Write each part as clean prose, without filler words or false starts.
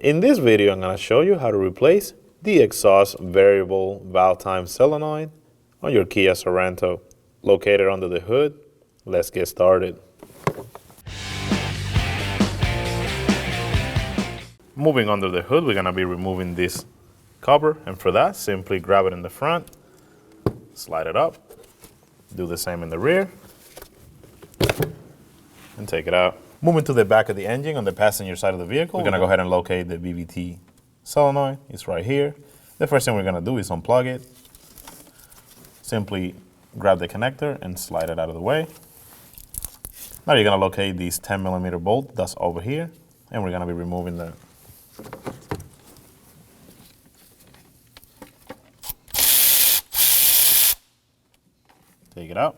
In this video, I'm going to show you how to replace the exhaust variable valve time solenoid on your Kia Sorento. Located under the hood, let's get started. Moving under the hood, we're going to be removing this cover, and for that, simply grab it in the front, slide it up, do the same in the rear, and take it out. Moving to the back of the engine on the passenger side of the vehicle, we're going to go ahead and locate the VVT solenoid. It's right here. The first thing we're going to do is unplug it. Simply grab the connector and slide it out of the way. Now you're going to locate this 10mm bolt that's over here, and we're going to be removing that. Take it out.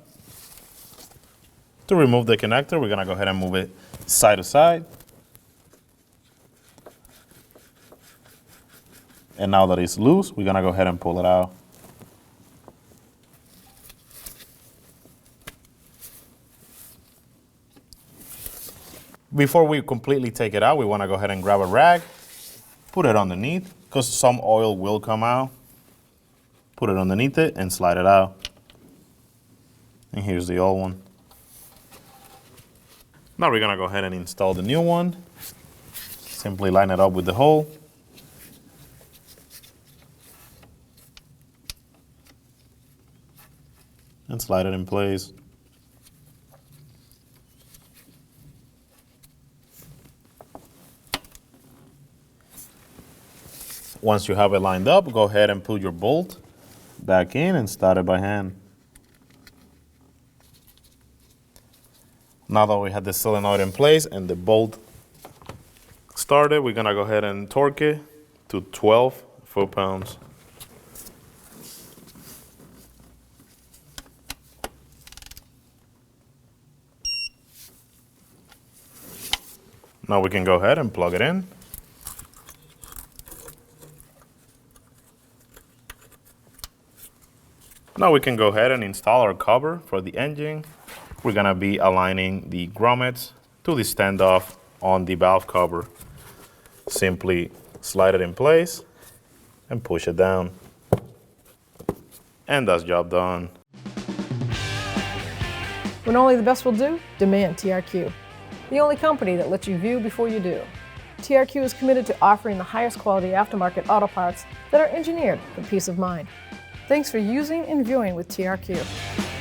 To remove the connector, we're going to go ahead and move it side to side. And now that it's loose, we're going to go ahead and pull it out. Before we completely take it out, we want to go ahead and grab a rag, put it underneath, because some oil will come out. Put it underneath it and slide it out. And here's the old one. Now we're going to go ahead and install the new one. Simply line it up with the hole. And slide it in place. Once you have it lined up, go ahead and put your bolt back in and start it by hand. Now that we have the solenoid in place and the bolt started, we're going to go ahead and torque it to 12 foot-pounds. Now we can go ahead and plug it in. Now we can go ahead and install our cover for the engine. We're going to be aligning the grommets to the standoff on the valve cover. Simply slide it in place and push it down. And that's job done. When only the best will do, demand TRQ. The only company that lets you view before you do. TRQ is committed to offering the highest quality aftermarket auto parts that are engineered for peace of mind. Thanks for using and viewing with TRQ.